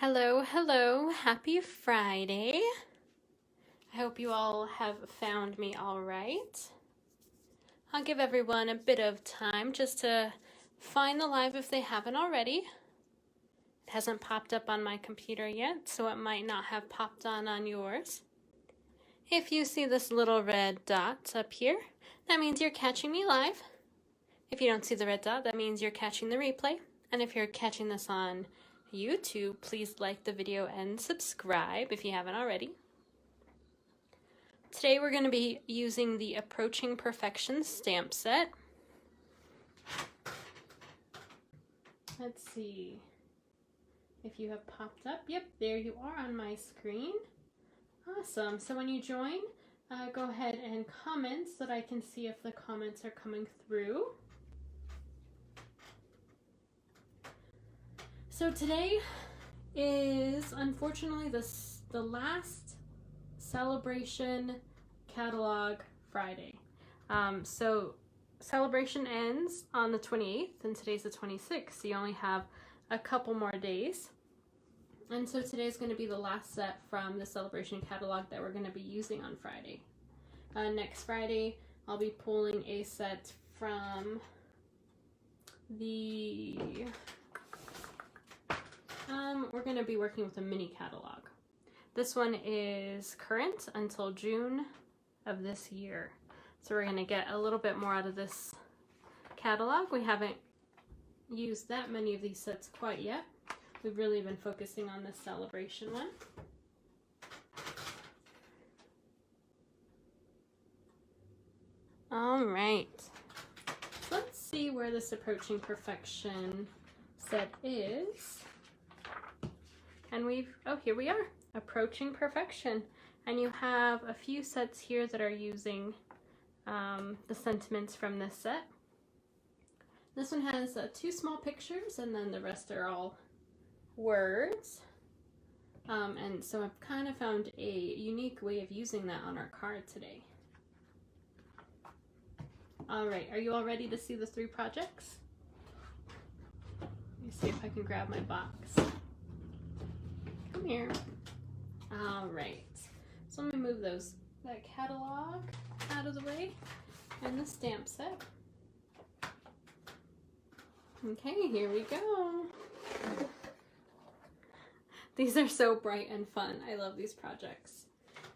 Hello, hello, happy Friday. I hope you all have found me all right. I'll give everyone a bit of time just to find the live if they haven't already. It hasn't popped up on my computer yet, so it might not have popped on yours. If you see this little red dot up here, that means you're catching me live. If you don't see the red dot, that means you're catching the replay. And if you're catching this on YouTube, please like the video and subscribe if you haven't already. Today we're going to be using the Approaching Perfection stamp set. Let's see if you have popped up. Yep, there you are on my screen. Awesome. So when you join, go ahead and comment so that I can see if the comments are coming through. So today is unfortunately the last Celebration Catalog Friday. So Celebration ends on the 28th and today's the 26th, so you only have a couple more days. And so today's going to be the last set from the Celebration Catalog that we're going to be using on Friday. Next Friday I'll be pulling a set from the we're going to be working with a mini catalog. This one is current until June of this year. So we're going to get a little bit more out of this catalog. We haven't used that many of these sets quite yet. We've really been focusing on this Celebration one. All right. Let's see where this Approaching Perfection set is. And here we are, Approaching Perfection. And you have a few sets here that are using the sentiments from this set. This one has 2 small pictures and then the rest are all words. And so I've kind of found a unique way of using that on our card today. All right, are you all ready to see the 3 projects? Let me see if I can grab my box. Come here. All right, so let me move that catalog out of the way and the stamp set. Okay, here we go. These are so bright and fun. I love these projects.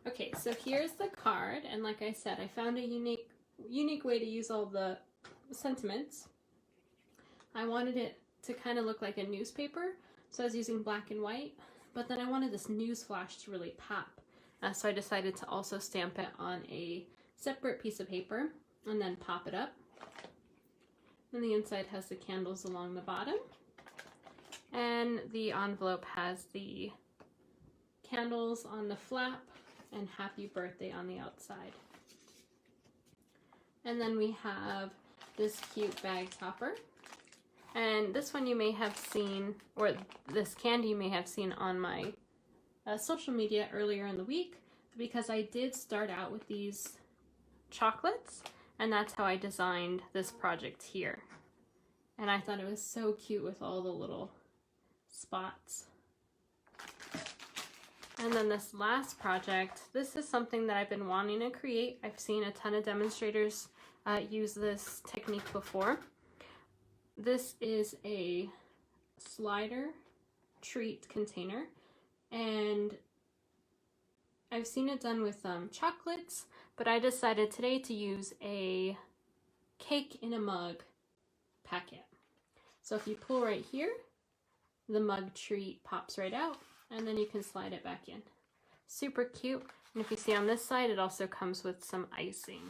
Okay, so here's the card, and like I said, I found a unique way to use all the sentiments. I wanted it to kind of look like a newspaper, so I was using black and white. But then I wanted this news flash to really pop. So I decided to also stamp it on a separate piece of paper and then pop it up. And the inside has the candles along the bottom. And the envelope has the candles on the flap and happy birthday on the outside. And then we have this cute bag topper. And this one you may have seen, or this candy you may have seen on my social media earlier in the week, because I did start out with these chocolates, and that's how I designed this project here. And I thought it was so cute with all the little spots. And then this last project, this is something that I've been wanting to create. I've seen a ton of demonstrators use this technique before. This is a slider treat container, and I've seen it done with chocolates, but I decided today to use a cake in a mug packet. So if you pull right here, the mug treat pops right out, and then you can slide it back in. Super cute, and if you see on this side, it also comes with some icing.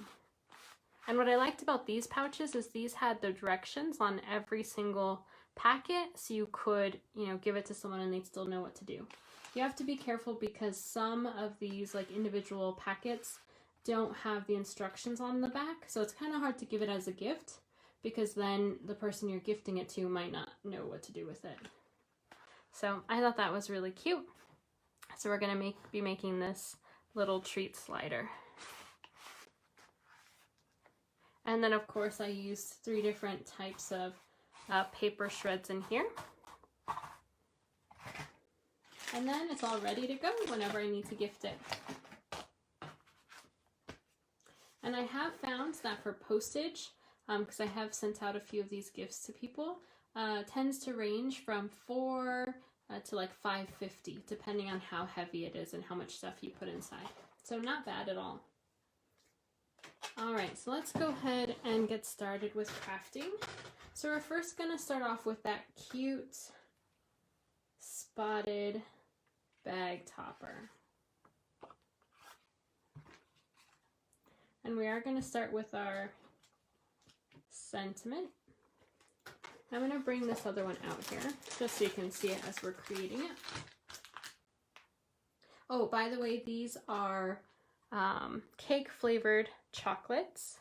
And what I liked about these pouches is these had the directions on every single packet, so you could, give it to someone and they'd still know what to do. You have to be careful because some of these individual packets don't have the instructions on the back, so it's kind of hard to give it as a gift because then the person you're gifting it to might not know what to do with it. So I thought that was really cute. So we're going to be making this little treat slider. And then of course I used 3 different types of paper shreds in here. And then it's all ready to go whenever I need to gift it. And I have found that for postage, because I have sent out a few of these gifts to people, tends to range from $4 to like $5.50, depending on how heavy it is and how much stuff you put inside. So not bad at all. All right, so let's go ahead and get started with crafting. So we're first going to start off with that cute spotted bag topper. And we are going to start with our sentiment. I'm going to bring this other one out here just so you can see it as we're creating it. Oh, by the way, these are cake flavored chocolates.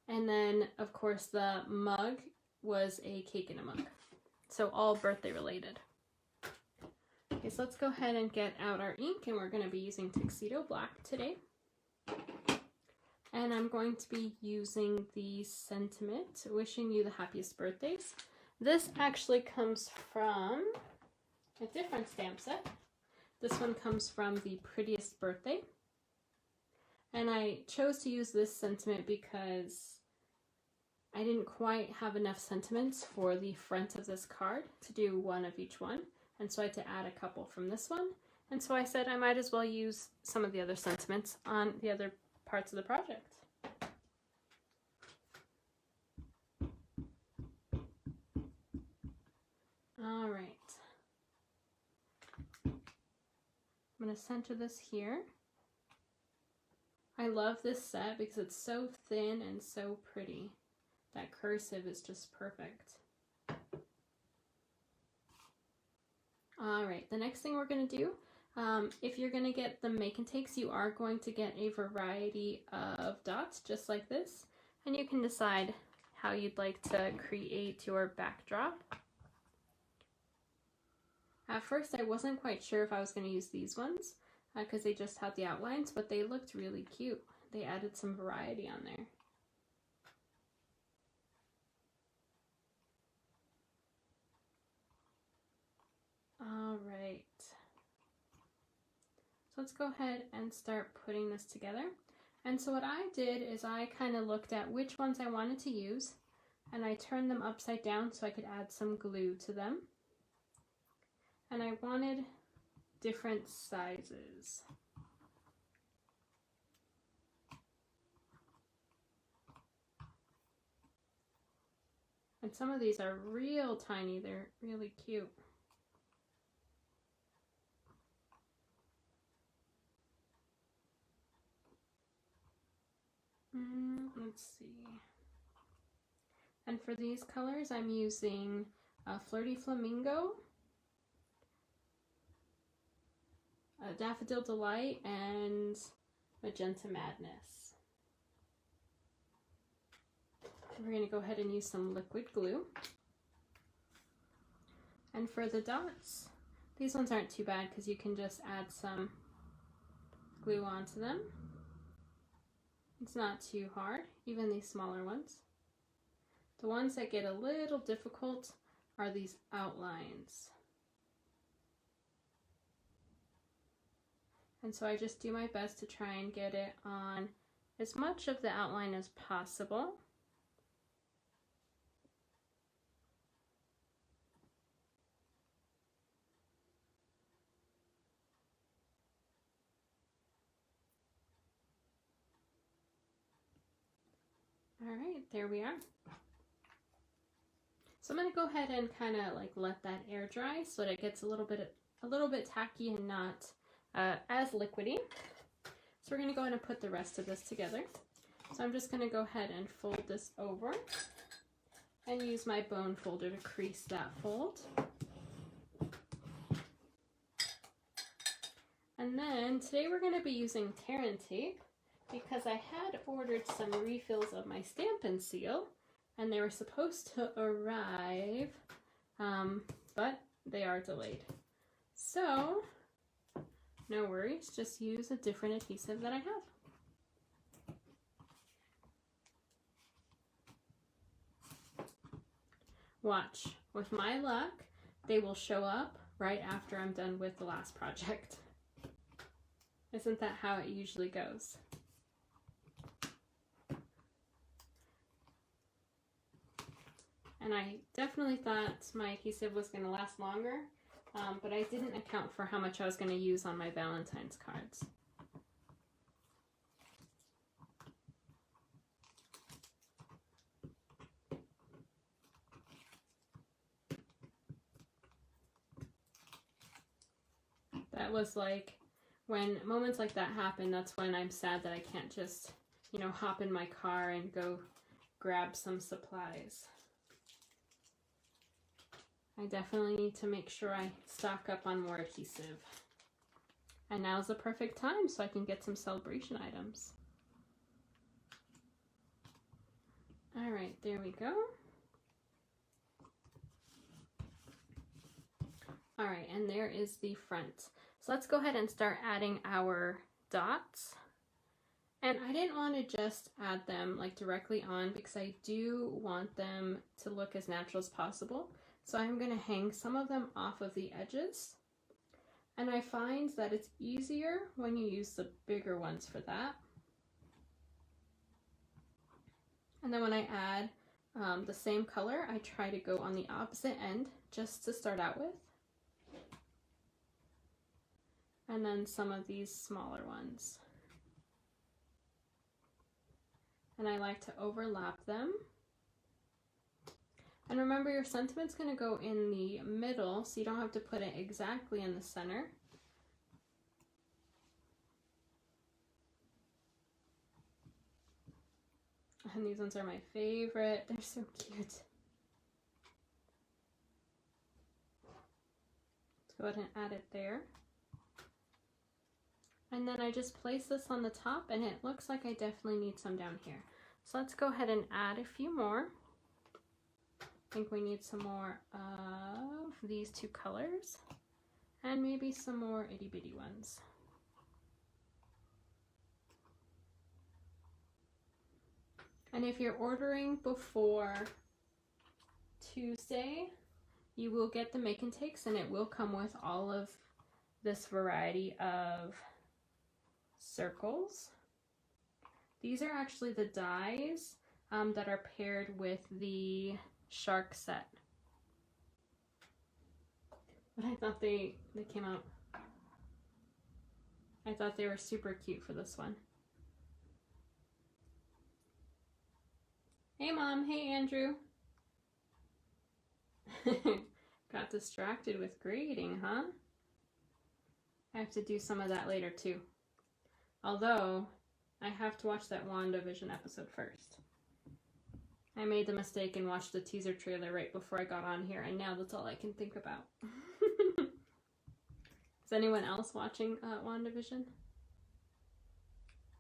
And then, of course, the mug was a cake in a mug. So all birthday related. Okay, so let's go ahead and get out our ink, and we're going to be using Tuxedo Black today. And I'm going to be using the sentiment, wishing you the happiest birthdays. This actually comes from a different stamp set. This one comes from the Prettiest Birthday. And I chose to use this sentiment because I didn't quite have enough sentiments for the front of this card to do one of each one. And so I had to add a couple from this one. And so I said I might as well use some of the other sentiments on the other parts of the project. All right. I'm going to center this here. I love this set because it's so thin and so pretty. That cursive is just perfect. All right, the next thing we're going to do, if you're going to get the make and takes, you are going to get a variety of dots just like this, and you can decide how you'd like to create your backdrop. At first I wasn't quite sure if I was going to use these ones because they just had the outlines, but they looked really cute. They added some variety on there. All right, so let's go ahead and start putting this together. And so what I did is I kind of looked at which ones I wanted to use, and I turned them upside down so I could add some glue to them. And I wanted different sizes. And some of these are real tiny, they're really cute. Let's see. And for these colors, I'm using Flirty Flamingo, Daffodil Delight, and Magenta Madness. We're going to go ahead and use some liquid glue. And for the dots, these ones aren't too bad because you can just add some glue onto them. It's not too hard, even these smaller ones. The ones that get a little difficult are these outlines. And so I just do my best to try and get it on as much of the outline as possible. All right, there we are. So I'm going to go ahead and kind of like let that air dry so that it gets a little bit tacky and not as liquidy. So we're going to go ahead and put the rest of this together. So I'm just going to go ahead and fold this over and use my bone folder to crease that fold. And then today we're going to be using tear and tape because I had ordered some refills of my Stampin' Seal and they were supposed to arrive, but they are delayed. So no worries, just use a different adhesive that I have. Watch, with my luck, they will show up right after I'm done with the last project. Isn't that how it usually goes? And I definitely thought my adhesive was going to last longer, but I didn't account for how much I was going to use on my Valentine's cards. That was like, when moments like that happen, that's when I'm sad that I can't just, you know, hop in my car and go grab some supplies. I definitely need to make sure I stock up on more adhesive. And now's the perfect time so I can get some celebration items. All right, there we go. All right, and there is the front. So let's go ahead and start adding our dots. And I didn't want to just add them like directly on because I do want them to look as natural as possible. So I'm going to hang some of them off of the edges. And I find that it's easier when you use the bigger ones for that. And then when I add the same color, I try to go on the opposite end just to start out with. And then some of these smaller ones. And I like to overlap them. And remember, your sentiment's going to go in the middle, so you don't have to put it exactly in the center. And these ones are my favorite. They're so cute. Let's go ahead and add it there. And then I just place this on the top, and it looks like I definitely need some down here. So let's go ahead and add a few more. I think we need some more of these two colors, and maybe some more itty bitty ones. And if you're ordering before Tuesday, you will get the make and takes, and it will come with all of this variety of circles. These are actually the dies that are paired with the shark set. But I thought they came out. I thought they were super cute for this one. Hey Mom, hey Andrew. Got distracted with grading, huh? I have to do some of that later too. Although, I have to watch that WandaVision episode first. I made the mistake and watched the teaser trailer right before I got on here, and now that's all I can think about. Is anyone else watching WandaVision?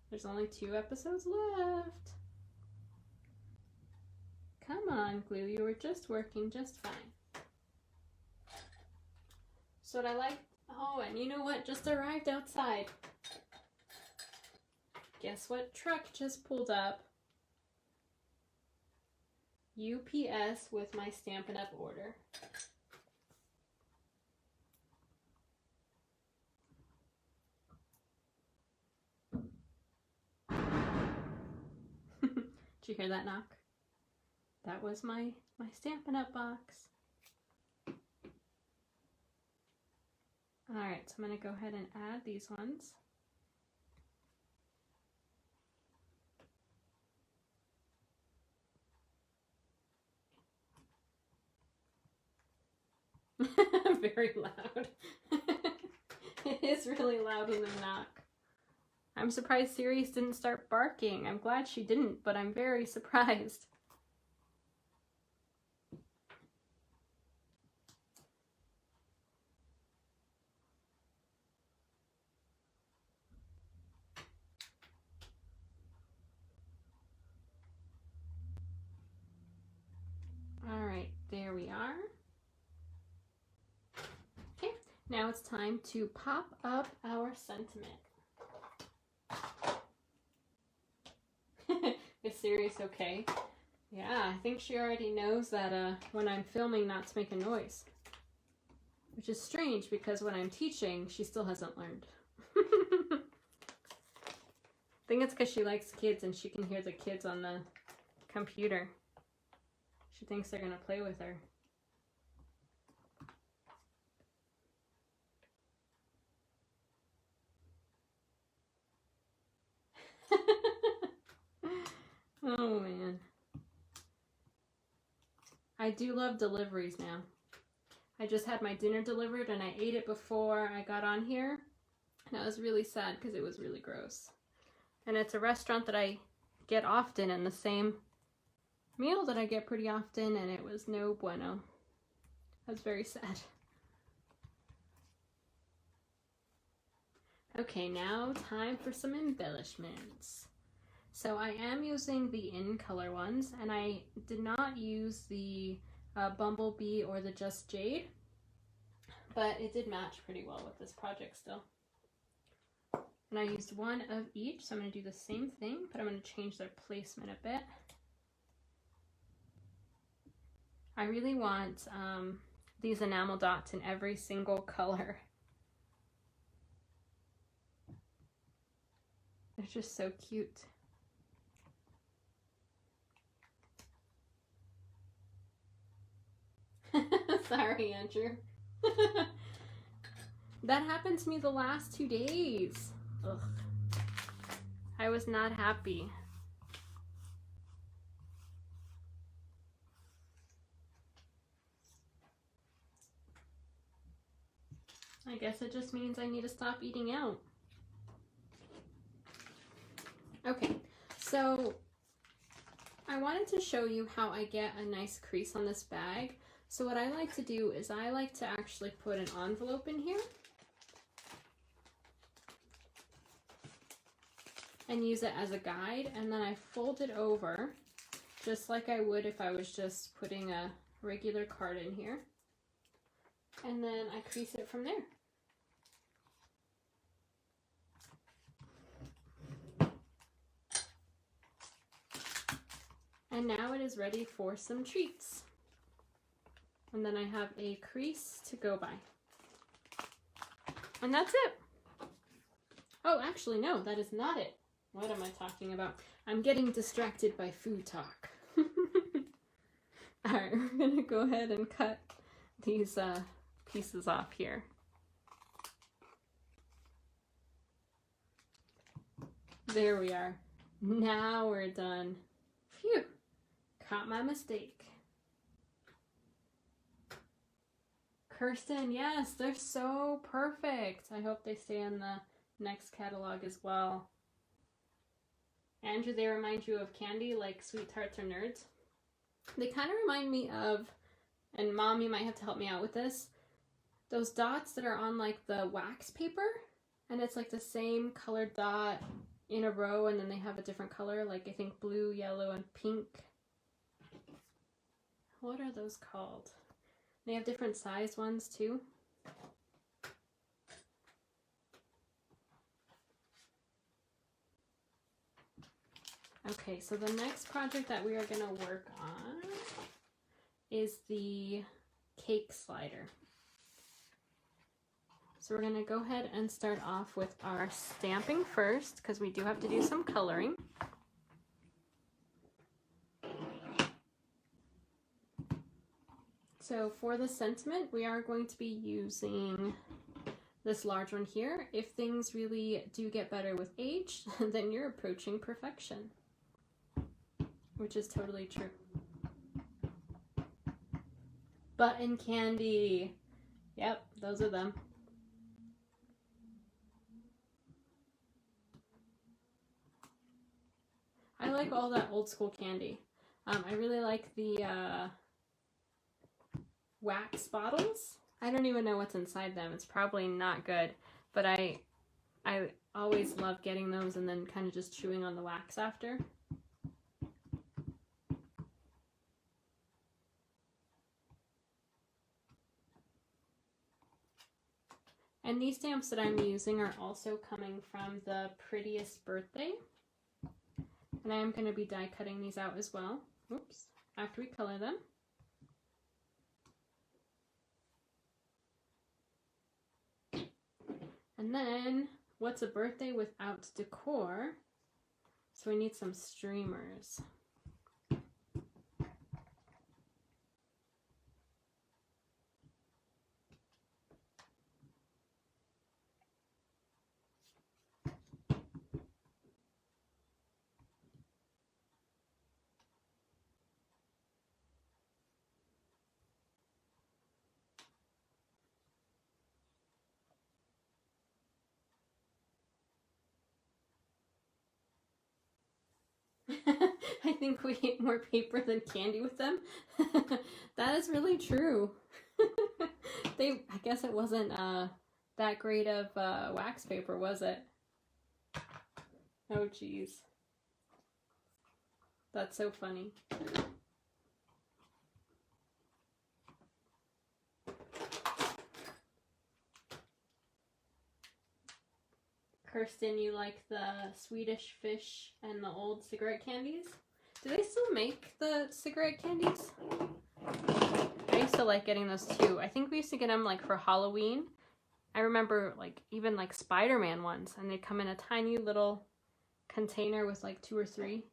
There's only 2 episodes left. Come on, Glue, you were just working just fine. So what I like, oh, and you know what, just arrived outside. Guess what truck just pulled up? UPS with my Stampin' Up! Order. Did you hear that knock? That was my Stampin' Up! Box. Alright, so I'm going to go ahead and add these ones. Very loud. It is really loud when they knock. I'm surprised Sirius didn't start barking. I'm glad she didn't, but I'm very surprised. All right, there we are. Okay, now it's time to pop up our sentiment. Is Sirius okay? Yeah, I think she already knows that when I'm filming not to make a noise. which is strange because when I'm teaching, she still hasn't learned. I think it's because she likes kids and she can hear the kids on the computer. She thinks they're going to play with her. Oh man. I do love deliveries now. I just had my dinner delivered and I ate it before I got on here. And I was really sad because it was really gross. And it's a restaurant that I get often and the same meal that I get pretty often, and it was no bueno. I was very sad. Okay, now time for some embellishments. So I am using the in color ones, and I did not use the Bumblebee or the Just Jade, but it did match pretty well with this project still. And I used one of each, so I'm going to do the same thing, but I'm going to change their placement a bit. I really want these enamel dots in every single color. They're just so cute. Sorry, Andrew. That happened to me the last 2 days. Ugh. I was not happy. I guess it just means I need to stop eating out. Okay, so I wanted to show you how I get a nice crease on this bag. So what I like to do is I like to actually put an envelope in here and use it as a guide, and then I fold it over just like I would if I was just putting a regular card in here, and then I crease it from there. And now it is ready for some treats. And then I have a crease to go by. And that's it. Oh, actually, no, that is not it. What am I talking about? I'm getting distracted by food talk. Alright, we're going to go ahead and cut these pieces off here. There we are. Now we're done. Phew. Caught my mistake. Kirsten, yes, they're so perfect. I hope they stay in the next catalog as well. Andrew, they remind you of candy, like Sweethearts or Nerds? They kind of remind me of, and Mom, you might have to help me out with this, those dots that are on like the wax paper, and it's like the same colored dot in a row, and then they have a different color, like I think blue, yellow, and pink. What are those called? They have different size ones too. Okay, so the next project that we are going to work on is the cake slider. So we're going to go ahead and start off with our stamping first, because we do have to do some coloring. So for the sentiment, we are going to be using this large one here. If things really do get better with age, then you're approaching perfection, which is totally true. Button candy. Yep, those are them. I like all that old school candy. I really like the wax bottles. I don't even know what's inside them. It's probably not good, but I always love getting those and then kind of just chewing on the wax after. And these stamps that I'm using are also coming from the Prettiest Birthday. And I am going to be die cutting these out as well. Oops, after we color them. And then, what's a birthday without decor? So we need some streamers. I think we ate more paper than candy with them. That is really true. I guess it wasn't that great of wax paper, was it? Oh, geez. That's so funny. Kirsten, you like the Swedish fish and the old cigarette candies? Do they still make the cigarette candies? I used to like getting those too. I think we used to get them like for Halloween. I remember like even like Spider-Man ones, and they'd come in a tiny little container with like 2 or 3.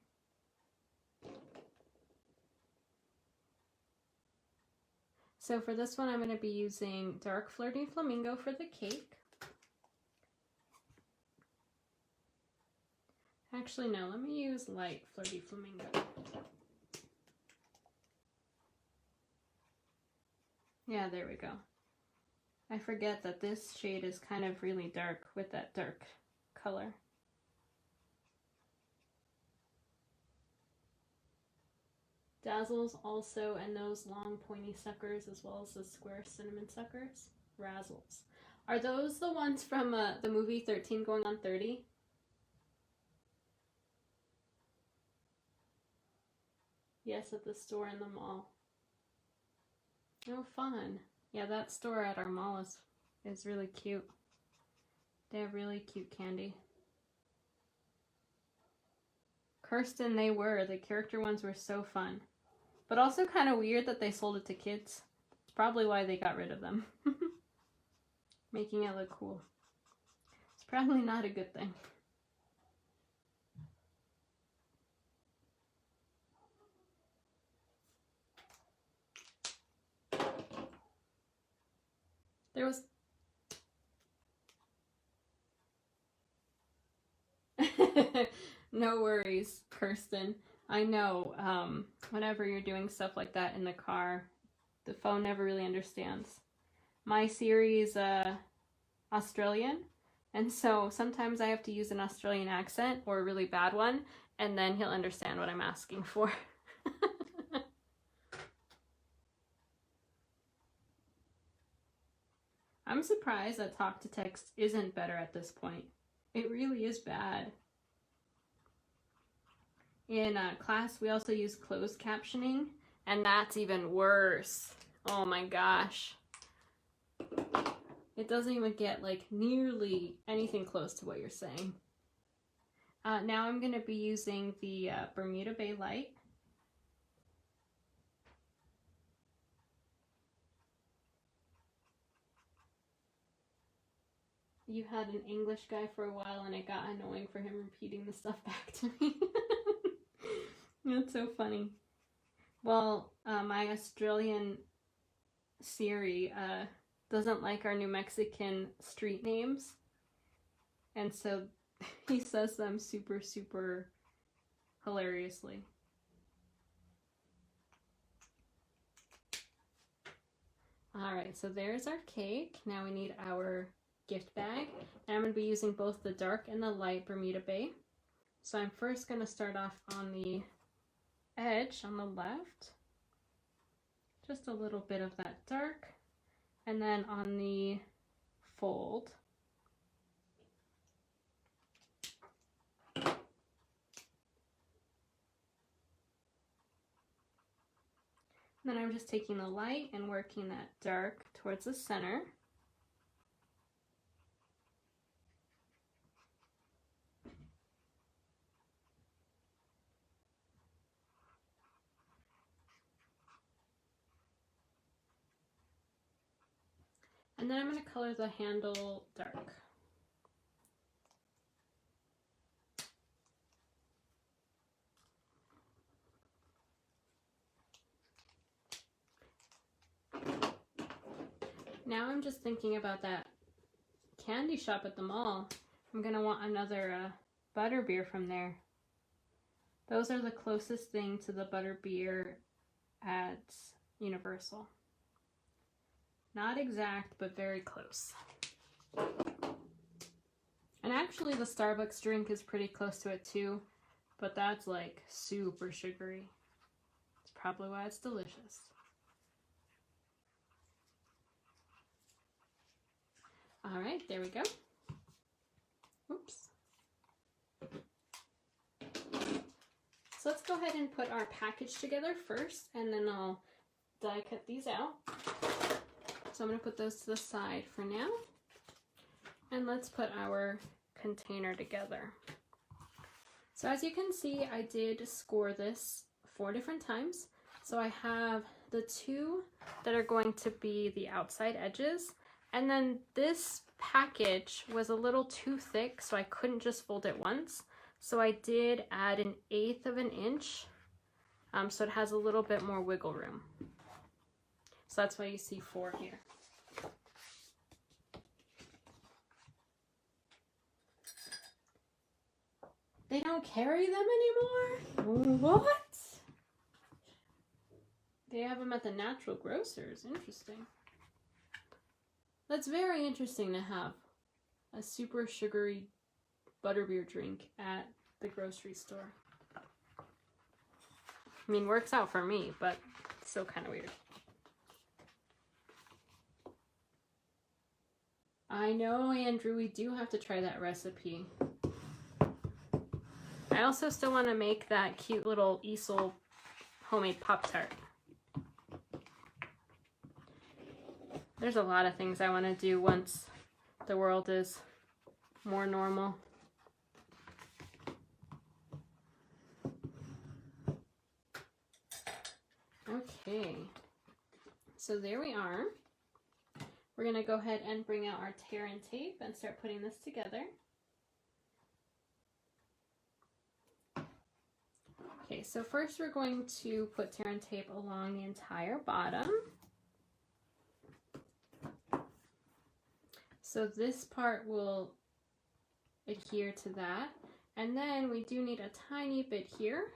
So for this one, I'm going to be using Dark Flirty Flamingo for the cake. Actually, no, let me use Light Flirty Flamingo. Yeah, there we go. I forget that this shade is kind of really dark with that dark color. Dazzles also, and those long pointy suckers as well as the square cinnamon suckers. Razzles. Are those the ones from the movie 13 Going on 30? Yes, at the store in the mall. Oh, fun. Yeah, that store at our mall is really cute. They have really cute candy. Kirsten, they were. The character ones were so fun. But also kind of weird that they sold it to kids. It's probably why they got rid of them. Making it look cool. It's probably not a good thing. There was... No worries, Kirsten. I know, whenever you're doing stuff like that in the car, the phone never really understands. My Siri's Australian, and so sometimes I have to use an Australian accent or a really bad one, and then he'll understand what I'm asking for. I'm surprised that talk to text isn't better at this point. It really is bad. In class, we also use closed captioning, and that's even worse. Oh my gosh. It doesn't even get like nearly anything close to what you're saying. Now I'm going to be using the Bermuda Bay Light. You had an English guy for a while, and it got annoying for him repeating the stuff back to me. That's so funny. Well, my Australian Siri doesn't like our New Mexican street names, and so he says them super, super hilariously. Alright, so there's our cake. Now we need our gift bag, and I'm going to be using both the dark and the light Bermuda Bay. So I'm first going to start off on the edge on the left, just a little bit of that dark, and then on the fold, then I'm just taking the light and working that dark towards the center. And then I'm going to color the handle dark. Now I'm just thinking about that candy shop at the mall. I'm gonna want another butterbeer from there. Those are the closest thing to the butterbeer at Universal. Not exact, but very close. And actually the Starbucks drink is pretty close to it too, but that's like super sugary. It's probably why it's delicious. All right, there we go. Oops. So let's go ahead and put our package together first, and then I'll die cut these out. So I'm going to put those to the side for now. And let's put our container together. So as you can see, I did score this 4 different times. So I have the 2 that are going to be the outside edges. And then this package was a little too thick, so I couldn't just fold it once. So I did add 1/8 of an inch, so it has a little bit more wiggle room. So that's why you see 4 here. They don't carry them anymore? What? They have them at the natural grocers. Interesting. That's very interesting to have a super sugary butterbeer drink at the grocery store. I mean, works out for me, but it's still kind of weird. I know, Andrew, we do have to try that recipe. I also still want to make that cute little easel homemade Pop-Tart. There's a lot of things I want to do once the world is more normal. Okay, so there we are. We're going to go ahead and bring out our tear and tape and start putting this together. Okay, so first we're going to put tear and tape along the entire bottom. So this part will adhere to that. And then we do need a tiny bit here.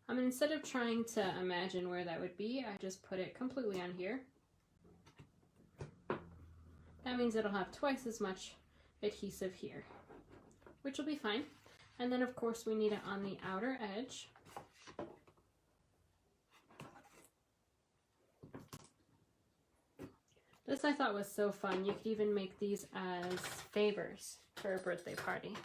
Instead of trying to imagine where that would be, I just put it completely on here. That means it'll have twice as much adhesive here, which will be fine. And then of course we need it on the outer edge. This I thought was so fun. You could even make these as favors for a birthday party.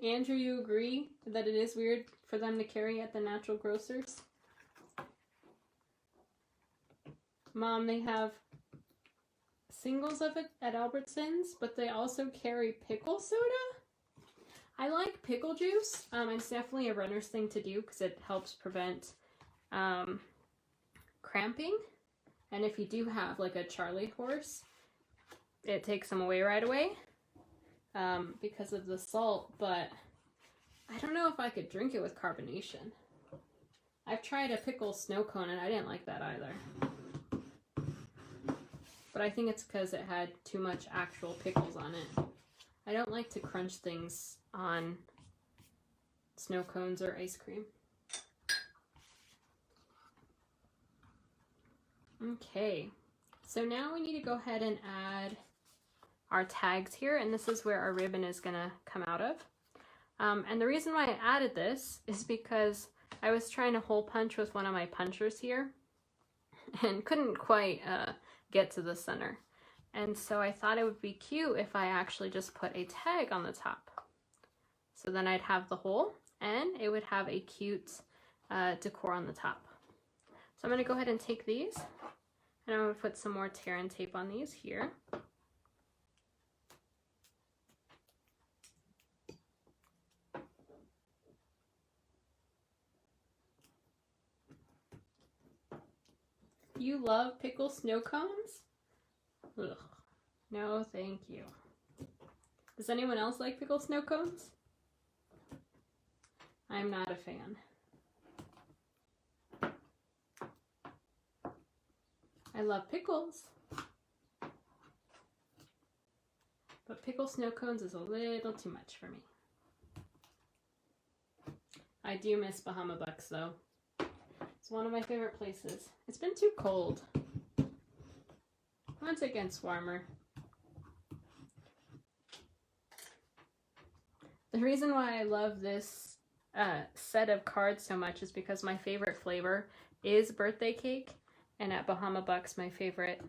Andrew, you agree that it is weird for them to carry at the natural grocers? Mom, they have singles of it at Albertsons, but they also carry pickle soda. I like pickle juice. It's definitely a runner's thing to do because it helps prevent cramping. And if you do have like a Charlie horse, it takes them away right away because of the salt, but I don't know if I could drink it with carbonation. I've tried a pickle snow cone and I didn't like that either. But I think it's because it had too much actual pickles on it. I don't like to crunch things on snow cones or ice cream. Okay, so now we need to go ahead and add our tags here, and this is where our ribbon is gonna come out of. And the reason why I added this is because I was trying to hole punch with one of my punchers here and couldn't quite get to the center. And so I thought it would be cute if I actually just put a tag on the top. So then I'd have the hole and it would have a cute decor on the top. So I'm going to go ahead and take these and I'm going to put some more tear and tape on these here. You love pickle snow cones? Ugh. No, thank you. Does anyone else like pickled snow cones? I'm not a fan. I love pickles, but pickled snow cones is a little too much for me. I do miss Bahama Bucks though. It's one of my favorite places. It's been too cold. Once it gets warmer. The reason why I love this set of cards so much is because my favorite flavor is birthday cake, and at Bahama Bucks my favorite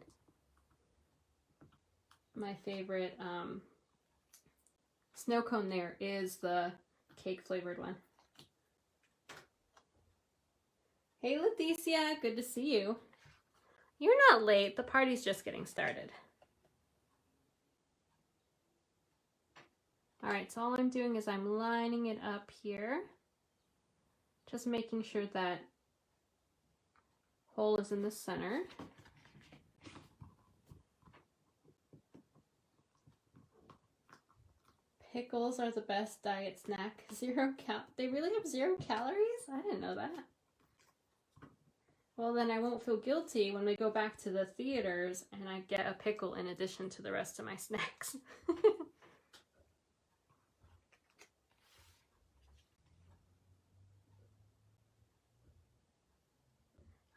snow cone there is the cake flavored one. Hey Leticia, good to see you. You're not late, the party's just getting started. Alright, so all I'm doing is I'm lining it up here. Just making sure that hole is in the center. Pickles are the best diet snack. They really have 0 calories? I didn't know that. Well, then I won't feel guilty when we go back to the theaters and I get a pickle in addition to the rest of my snacks.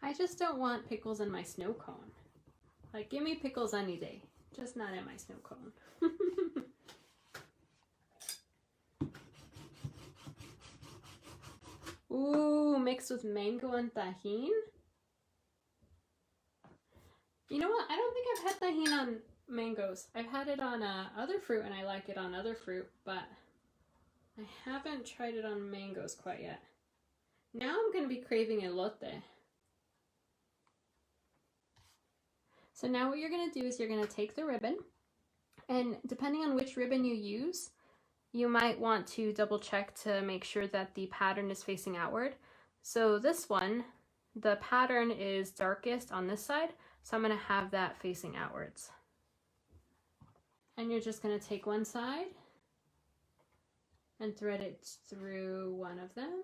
I just don't want pickles in my snow cone. Like, give me pickles any day, just not in my snow cone. Ooh, mixed with mango and tajin? You know what? I don't think I've had tajin on mangoes. I've had it on other fruit and I like it on other fruit, but I haven't tried it on mangoes quite yet. Now I'm going to be craving elote. So now what you're going to do is you're going to take the ribbon, and depending on which ribbon you use, you might want to double check to make sure that the pattern is facing outward. So this one, the pattern is darkest on this side, so I'm going to have that facing outwards. And you're just going to take one side and thread it through one of them.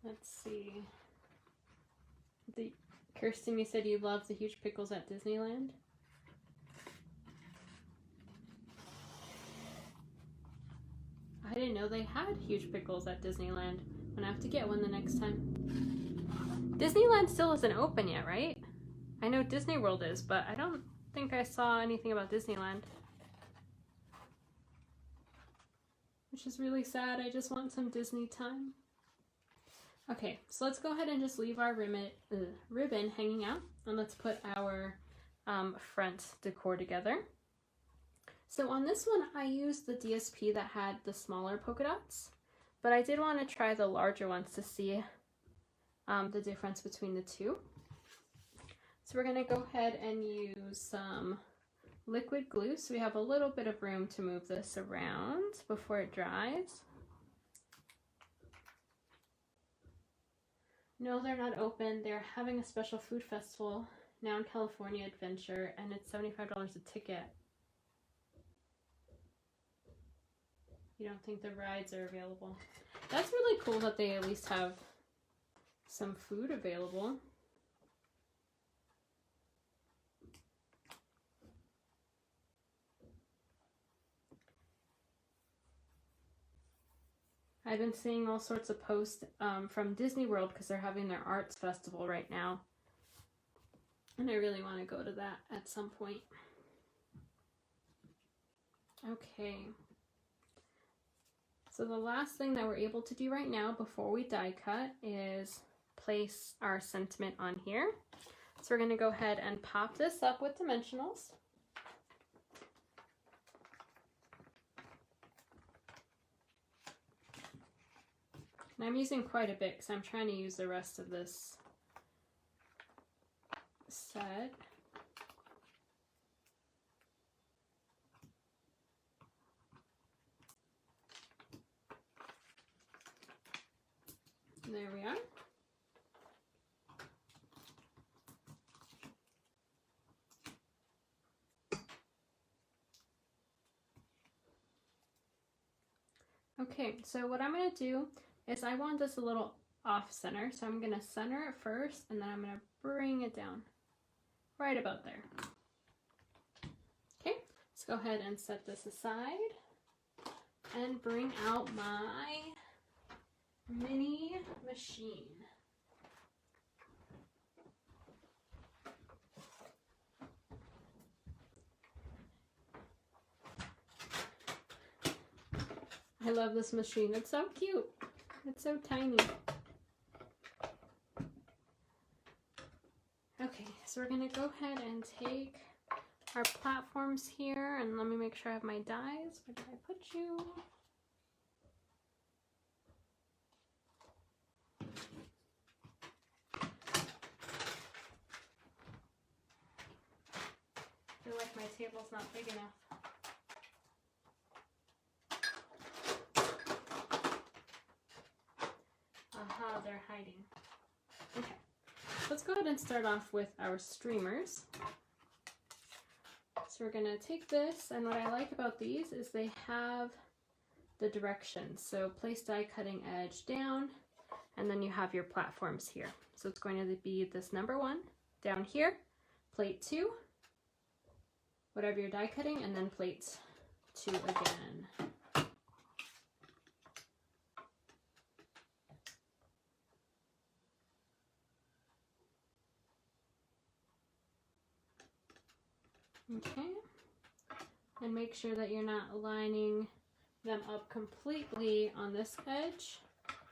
Let's see. Kirsten, you said you love the huge pickles at Disneyland? I didn't know they had huge pickles at Disneyland. I'm gonna have to get one the next time. Disneyland still isn't open yet, right? I know Disney World is, but I don't think I saw anything about Disneyland. Which is really sad. I just want some Disney time. Okay, so let's go ahead and just leave our ribbon hanging out, and let's put our front decor together. So on this one, I used the DSP that had the smaller polka dots, but I did want to try the larger ones to see the difference between the two. So we're going to go ahead and use some liquid glue, so we have a little bit of room to move this around before it dries. No, they're not open. They're having a special food festival now in California Adventure, and it's $75 a ticket. You don't think the rides are available? That's really cool that they at least have some food available. I've been seeing all sorts of posts from Disney World because they're having their arts festival right now. And I really want to go to that at some point. Okay. So the last thing that we're able to do right now before we die cut is place our sentiment on here. So we're going to go ahead and pop this up with dimensionals. And I'm using quite a bit because I'm trying to use the rest of this set. There we are. Okay, so what I'm going to do is I want this a little off center, so I'm going to center it first and then I'm going to bring it down right about there. Okay, let's go ahead and set this aside and bring out my mini machine. I love this machine. It's so cute. It's so tiny. Okay, so we're gonna go ahead and take our platforms here, and let me make sure I have my dies. Where did I put you? I feel like my table's not big enough. Aha, they're hiding. Okay, let's go ahead and start off with our streamers. So we're gonna take this, and what I like about these is they have the directions. So place die cutting edge down, and then you have your platforms here. So it's going to be this number 1 down here, plate 2, whatever you're die cutting, and then plate 2 again. Okay, and make sure that you're not lining them up completely on this edge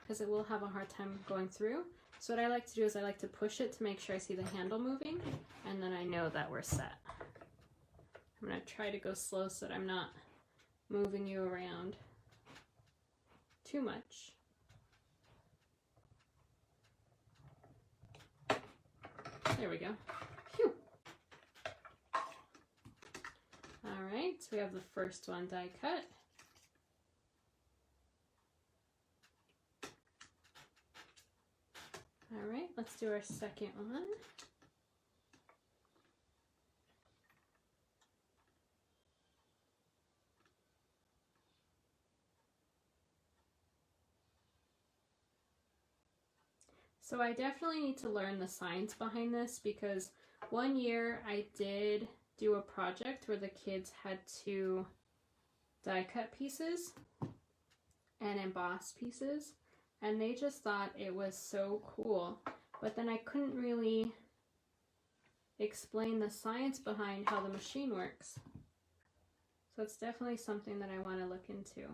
because it will have a hard time going through. So what I like to do is I like to push it to make sure I see the handle moving, and then I know that we're set. I'm going to try to go slow so that I'm not moving you around too much. There we go. Phew. Alright, so we have the first one die cut. Alright, let's do our second one. So I definitely need to learn the science behind this, because one year I did do a project where the kids had to die cut pieces and emboss pieces, and they just thought it was so cool, but then I couldn't really explain the science behind how the machine works. So it's definitely something that I want to look into.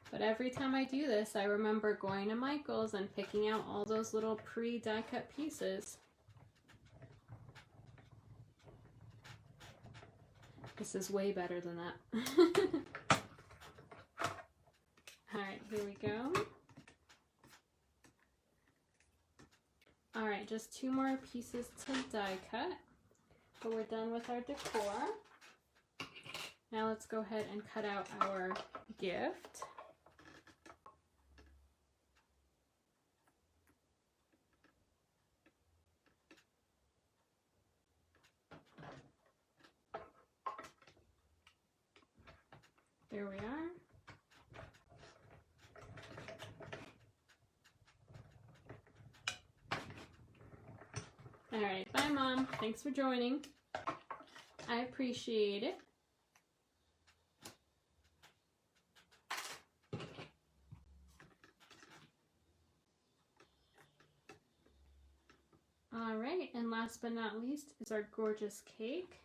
But every time I do this, I remember going to Michael's and picking out all those little pre-die cut pieces. This is way better than that. Alright, here we go. Alright, just 2 more pieces to die cut, but we're done with our decor. Now let's go ahead and cut out our gift. There we are. All right, bye Mom. Thanks for joining. I appreciate it. All right, and last but not least is our gorgeous cake.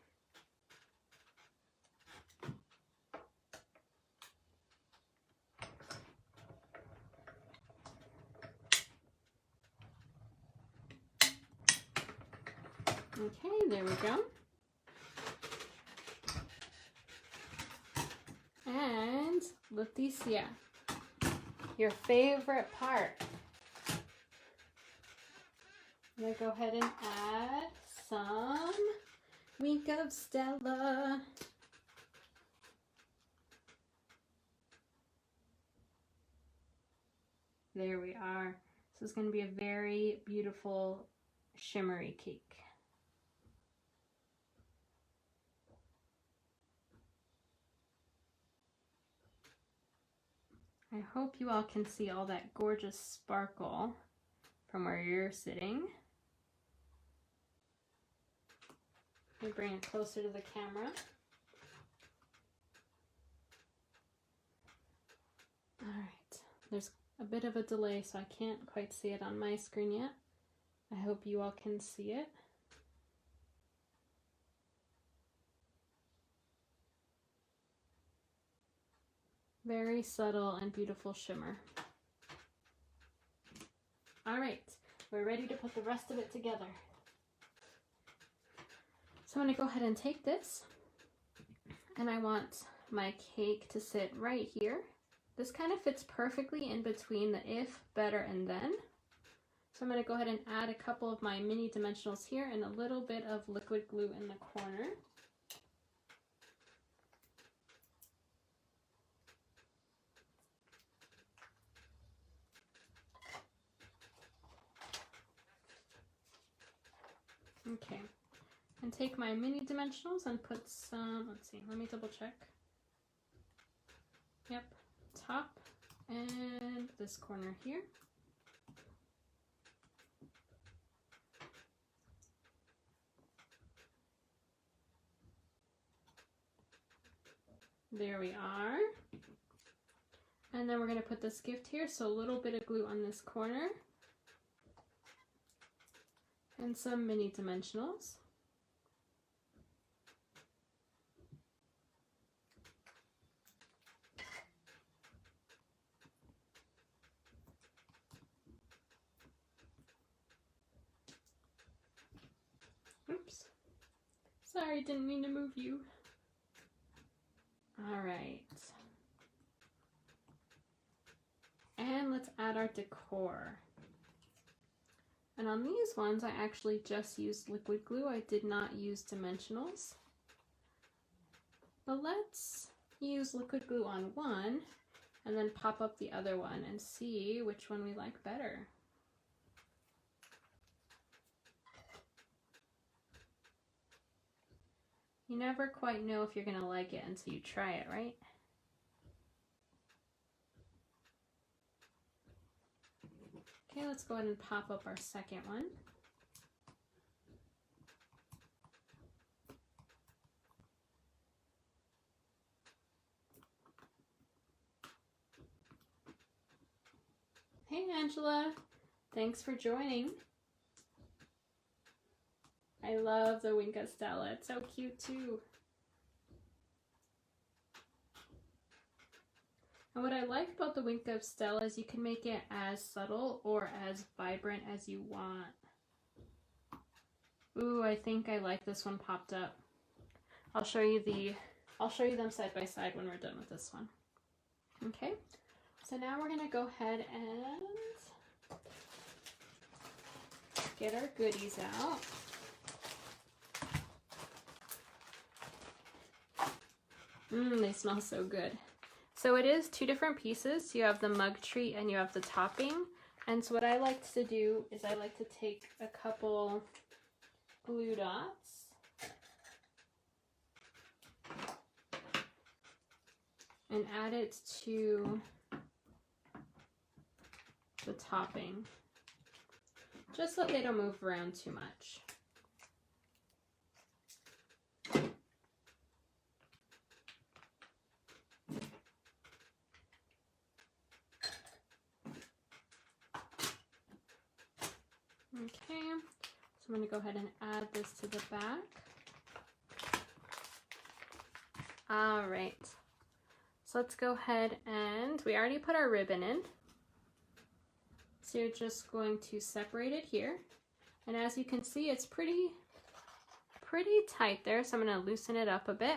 Okay, there we go. And Leticia, your favorite part. I'm gonna go ahead and add some Wink of Stella. There we are. This is going to be a very beautiful shimmery cake. I hope you all can see all that gorgeous sparkle from where you're sitting. Let me bring it closer to the camera. All right, there's a bit of a delay, so I can't quite see it on my screen yet. I hope you all can see it. Very subtle and beautiful shimmer. All right, we're ready to put the rest of it together. So I'm gonna go ahead and take this, and I want my cake to sit right here. This kind of fits perfectly in between the if, better, and then. So I'm gonna go ahead and add a couple of my mini dimensionals here and a little bit of liquid glue in the corner. Okay, and take my mini dimensionals and put some, let's see, let me double check. Yep, top and this corner here. There we are. And then we're going to put this gift here, so a little bit of glue on this corner. And some mini dimensionals. Oops. Sorry, didn't mean to move you. All right. And let's add our decor. And on these ones, I actually just used liquid glue. I did not use dimensionals. But let's use liquid glue on one and then pop up the other one and see which one we like better. You never quite know if you're gonna like it until you try it, right? Okay, let's go ahead and pop up our second one. Hey Angela, thanks for joining. I love the Winka Stella, it's so cute too. And what I like about the Winka Stella is you can make it as subtle or as vibrant as you want. Ooh, I think I like this one popped up. I'll show you them side by side when we're done with this one. Okay, so now we're gonna go ahead and get our goodies out. They smell so good. So it is two different pieces. You have the mug treat and you have the topping. And so what I like to do is I like to take a couple glue dots and add it to the topping, just so they don't move around too much. Okay, so I'm going to go ahead and add this to the back. All right, so let's go ahead and we already put our ribbon in. So you're just going to separate it here. And as you can see, it's pretty tight there. So I'm going to loosen it up a bit.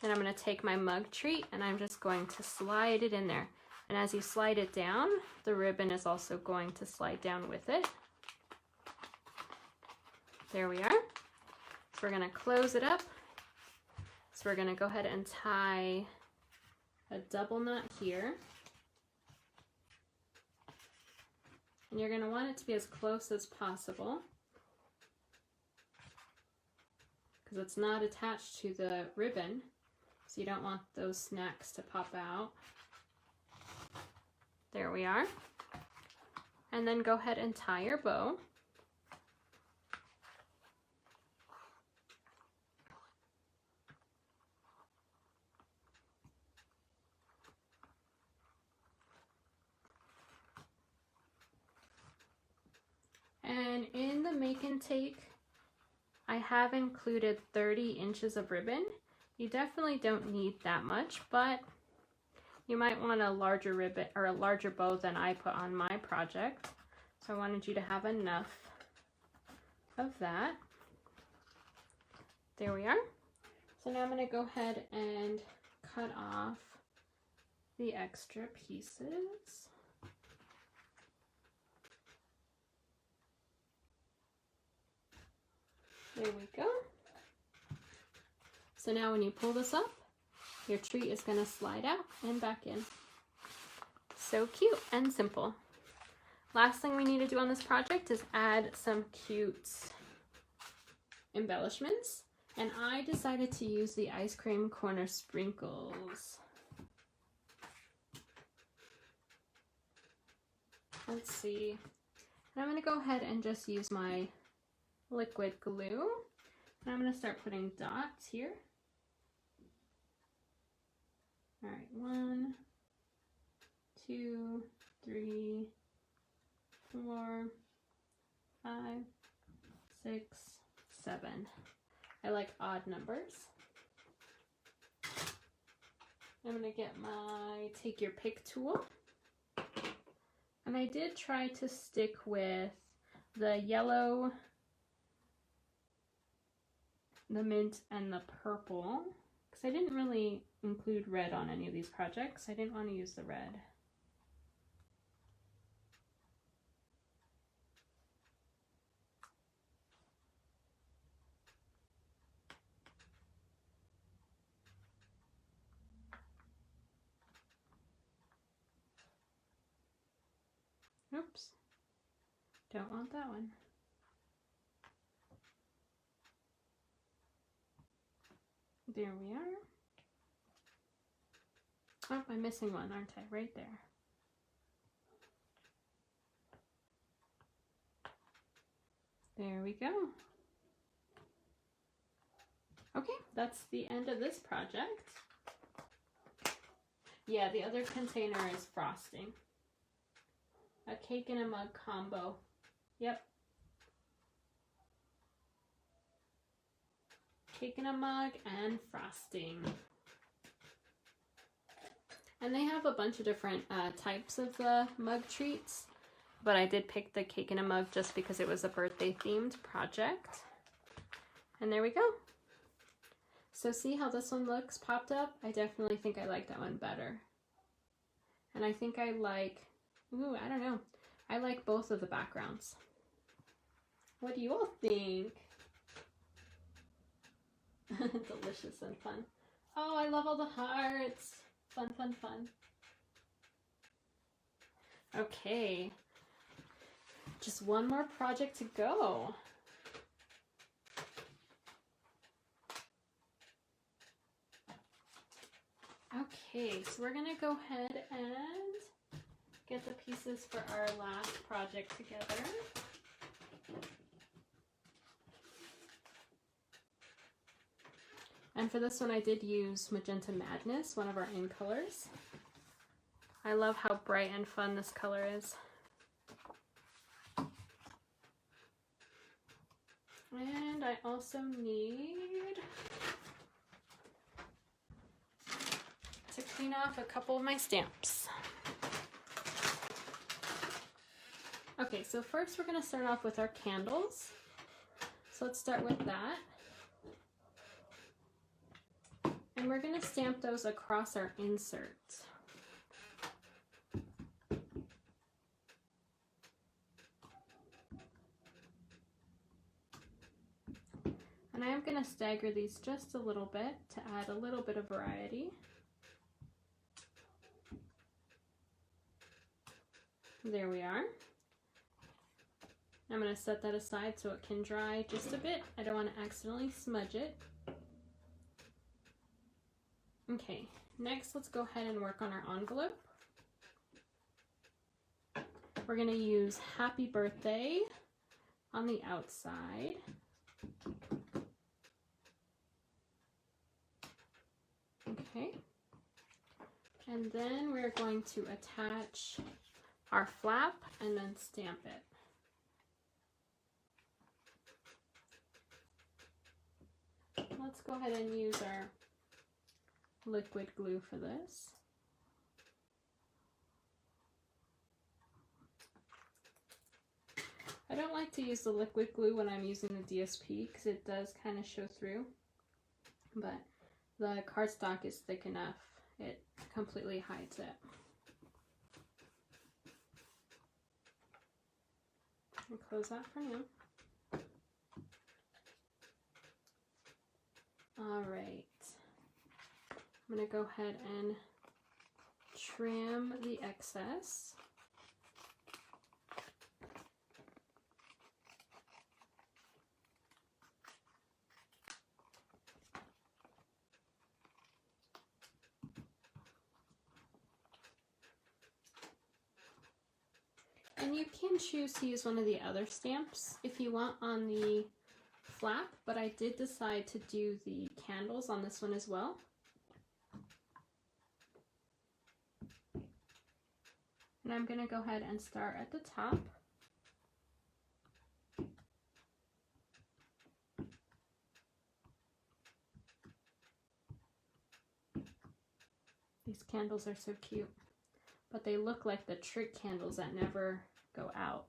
And I'm going to take my mug treat and I'm just going to slide it in there. And as you slide it down, the ribbon is also going to slide down with it. There we are. So we're going to close it up. So we're going to go ahead and tie a double knot here. And you're going to want it to be as close as possible because it's not attached to the ribbon, so you don't want those snacks to pop out. There we are. And then go ahead and tie your bow. And in the make and take, I have included 30 inches of ribbon. You definitely don't need that much, but you might want a larger ribbon or a larger bow than I put on my project. So I wanted you to have enough of that. There we are. So now I'm going to go ahead and cut off the extra pieces. There we go. So now when you pull this up, your tree is going to slide out and back in. So cute and simple. Last thing we need to do on this project is add some cute embellishments. And I decided to use the ice cream corner sprinkles. Let's see. And I'm going to go ahead and just use my liquid glue. And I'm going to start putting dots here. All right, 1, 2, 3, 4, 5, 6, 7. I like odd numbers. I'm going to get my take your pick tool. And I did try to stick with the yellow, the mint, and the purple, because I didn't really include red on any of these projects. I didn't want to use the red. Oops, don't want that one. There we are. Oh, I'm missing one, aren't I? Right there. There we go. Okay, that's the end of this project. Yeah, the other container is frosting. A cake and a mug combo. Yep. Cake and a mug and frosting. And they have a bunch of different types of the mug treats, but I did pick the cake and a mug just because it was a birthday themed project. And there we go. So see how this one looks popped up? I definitely think I like that one better. And I think I like, ooh, I don't know. I like both of the backgrounds. What do you all think? Delicious and fun. Oh, I love all the hearts. Fun, fun, fun. Okay. Just one more project to go. Okay, so we're gonna go ahead and get the pieces for our last project together. And for this one I did use Magenta Madness, one of our in colors. I love how bright and fun this color is. And I also need to clean off a couple of my stamps. Okay, so first we're going to start off with our candles. So let's start with that. And we're going to stamp those across our insert. And I am going to stagger these just a little bit to add a little bit of variety. There we are. I'm going to set that aside so it can dry just a bit. I don't want to accidentally smudge it. Okay, next let's go ahead and work on our envelope. we're going to use happy birthday on the outside. Okay. And then we're going to attach our flap and then stamp it. Let's go ahead and use our liquid glue for this. I don't like to use the liquid glue when I'm using the DSP because it does kind of show through, but the cardstock is thick enough, it completely hides it. I'll close that for now. All right, I'm going to go ahead and trim the excess. And you can choose to use one of the other stamps if you want on the flap, but I did decide to do the candles on this one as well. And I'm going to go ahead and start at the top. These candles are so cute, but they look like the trick candles that never go out.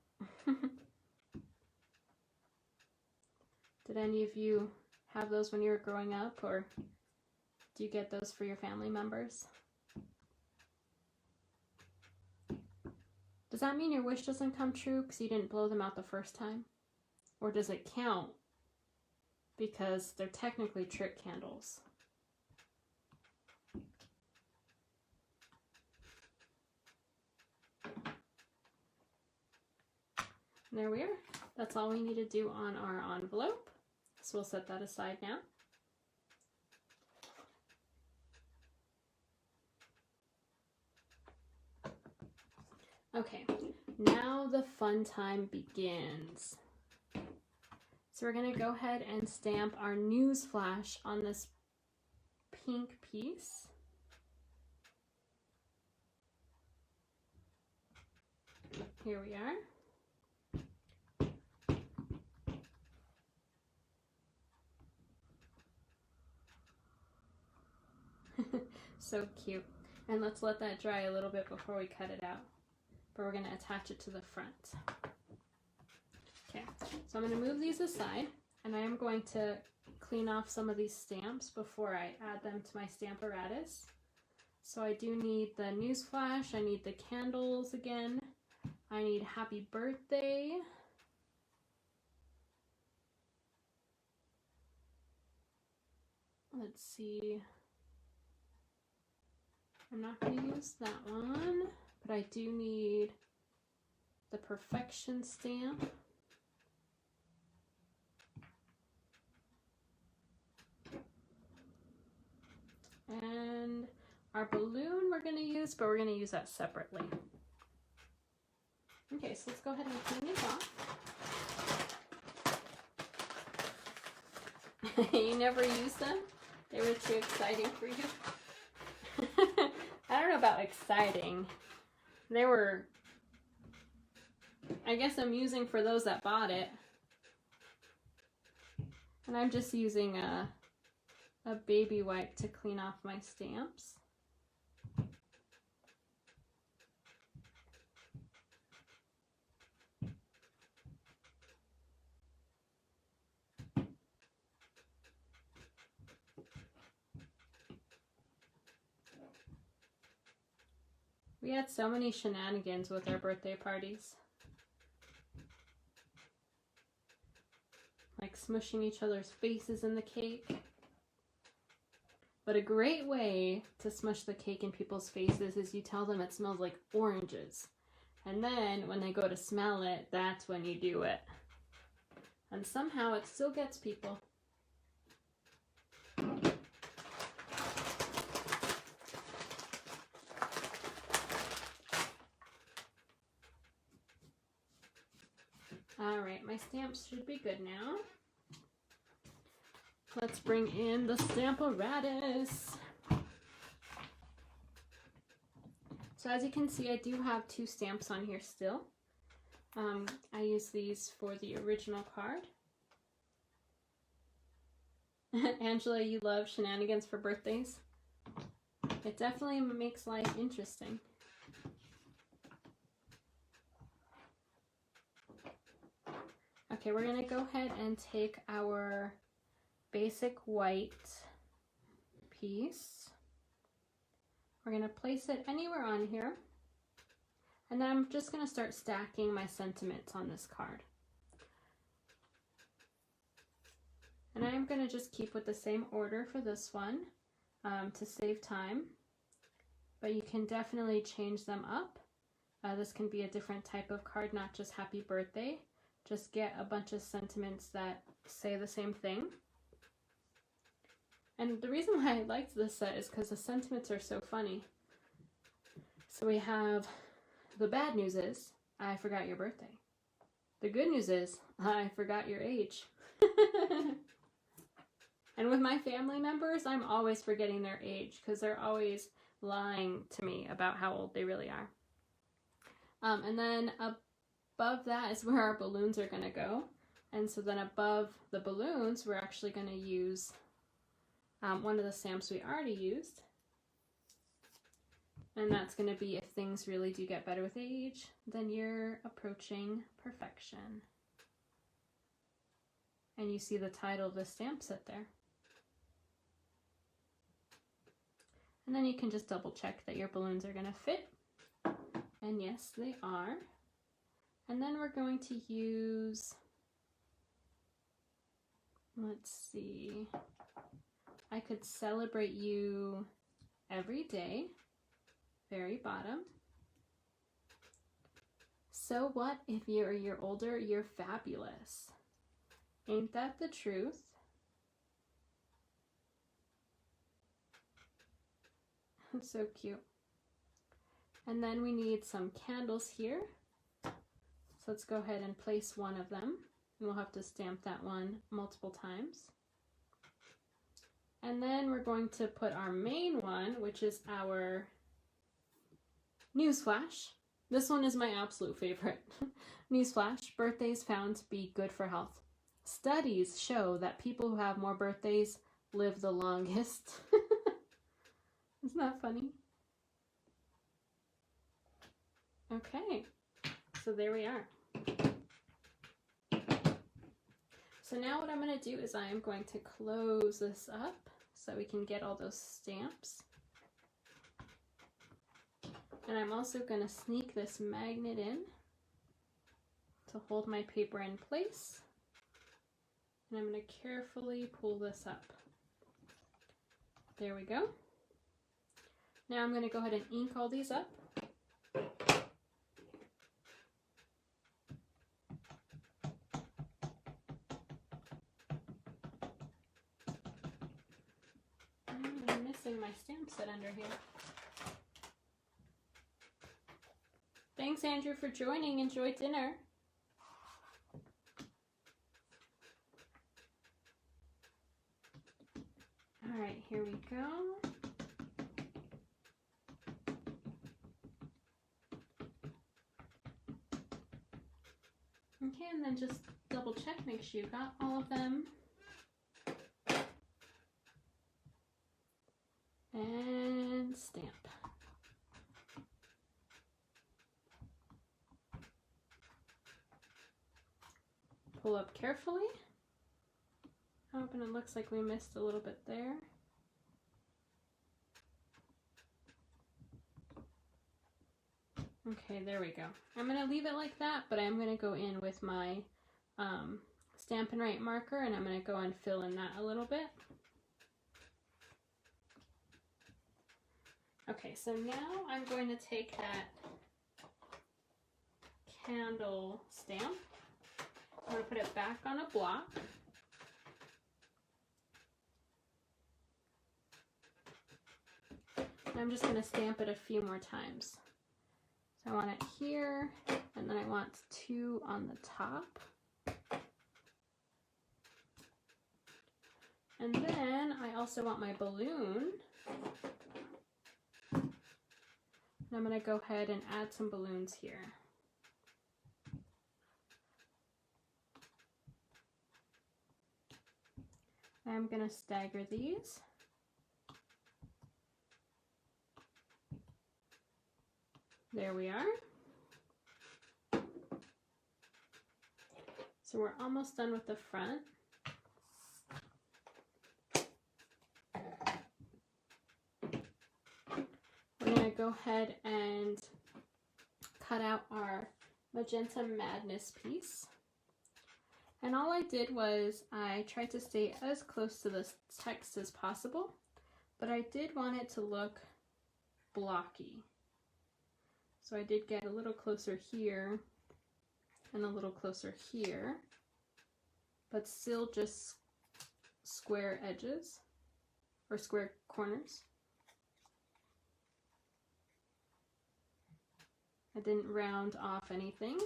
Did any of you have those when you were growing up, or do you get those for your family members? Does that mean your wish doesn't come true because you didn't blow them out the first time? Or does it count because they're technically trick candles? And there we are. That's all we need to do on our envelope. So we'll set that aside now. Okay, now the fun time begins. So we're going to go ahead and stamp our news flash on this pink piece. Here we are. So cute. And let's let that dry a little bit before we cut it out. But we're going to attach it to the front. Okay, so I'm going to move these aside, and I am going to clean off some of these stamps before I add them to my stamp apparatus. So I do need the news flash, I need the candles again, I need happy birthday. Let's see. I'm not going to use that one, but I do need the perfection stamp. And our balloon we're going to use, but we're going to use that separately. Okay, so let's go ahead and clean these off. You never used them? They were too exciting for you? I don't know about exciting. They were, I guess, amusing for those that bought it. And I'm just using a baby wipe to clean off my stamps. We had so many shenanigans with our birthday parties. Like smushing each other's faces in the cake. But a great way to smush the cake in people's faces is you tell them it smells like oranges. And then when they go to smell it, that's when you do it. And somehow it still gets people. my stamps should be good now. Let's bring in the Stamparatus. So as you can see, I do have 2 stamps on here still. I use these for the original card. Angela, you love shenanigans for birthdays? It definitely makes life interesting. Okay, we're going to go ahead and take our basic white piece. We're going to place it anywhere on here. And then I'm just going to start stacking my sentiments on this card. And I'm going to just keep with the same order for this one to save time. But you can definitely change them up. This can be a different type of card, not just happy birthday. Just get a bunch of sentiments that say the same thing. And the reason why I liked this set is because the sentiments are so funny. So we have, the bad news is, I forgot your birthday. The good news is, I forgot your age. And with my family members, I'm always forgetting their age because they're always lying to me about how old they really are. And then above that is where our balloons are going to go. And so then above the balloons, we're actually going to use one of the stamps we already used. And that's going to be if things really do get better with age, then you're approaching perfection. And you see the title of the stamp set there. And then you can just double check that your balloons are going to fit. And yes, they are. And then we're going to use, let's see, I could celebrate you every day, very bottom. So what if you're a year older, you're fabulous. Ain't that the truth? It's so cute. And then we need some candles here. So let's go ahead and place one of them. And we'll have to stamp that one multiple times. And then we're going to put our main one, which is our newsflash. This one is my absolute favorite. Newsflash, birthdays found to be good for health. Studies show that people who have more birthdays live the longest. Isn't that funny? Okay, so there we are. So now what I'm going to do is I am going to close this up so we can get all those stamps. And I'm also going to sneak this magnet in to hold my paper in place. And I'm going to carefully pull this up. There we go. Now I'm going to go ahead and ink all these up. I'm missing my stamp set under here. Thanks, Andrew, for joining. Enjoy dinner. All right, here we go. Okay, and then just double check, make sure you got all of them. And stamp. Pull up carefully. Oh, and it looks like we missed a little bit there. Okay, there we go. I'm going to leave it like that, but I'm going to go in with my Stampin' Write marker, and I'm going to go and fill in that a little bit. Okay, so now I'm going to take that candle stamp. I'm going to put it back on a block. And I'm just going to stamp it a few more times. So I want it here, and then I want 2 on the top. And then I also want my balloon. And I'm going to go ahead and add some balloons here. I'm going to stagger these. There we are. So we're almost done with the front. We're going to go ahead and cut out our Magenta Madness piece. And all I did was I tried to stay as close to the text as possible, but I did want it to look blocky. So I did get a little closer here and a little closer here, but still just square edges or square corners. I didn't round off anything.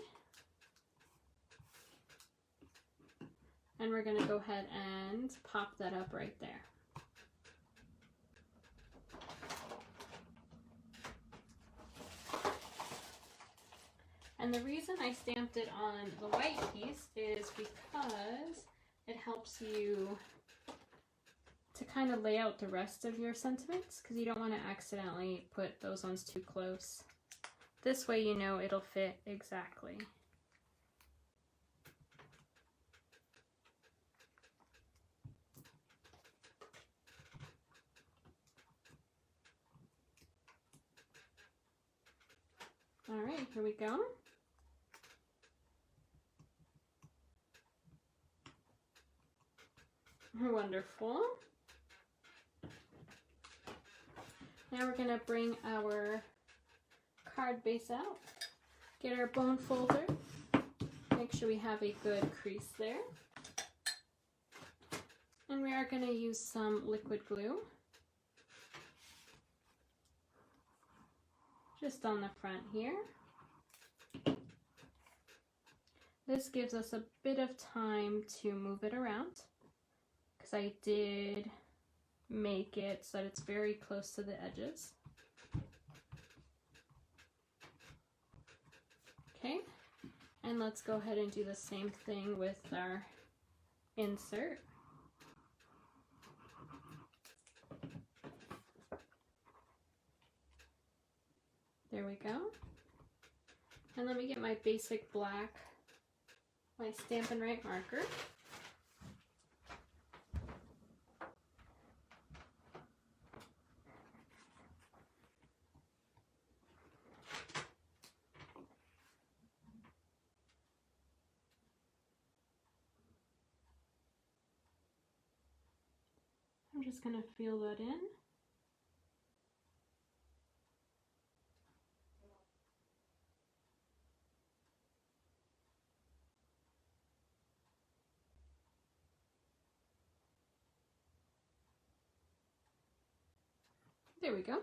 And we're going to go ahead and pop that up right there. And the reason I stamped it on the white piece is because it helps you to kind of lay out the rest of your sentiments, because you don't want to accidentally put those ones too close. This way you know it'll fit exactly. All right, here we go. Wonderful. Now we're going to bring our card base out, get our bone folder, make sure we have a good crease there. And we are going to use some liquid glue just on the front here. This gives us a bit of time to move it around, because I did make it so that it's very close to the edges. Okay, and let's go ahead and do the same thing with our insert. There we go. And let me get my basic black, my Stampin' Right marker. I'm just going to fill that in. There we go.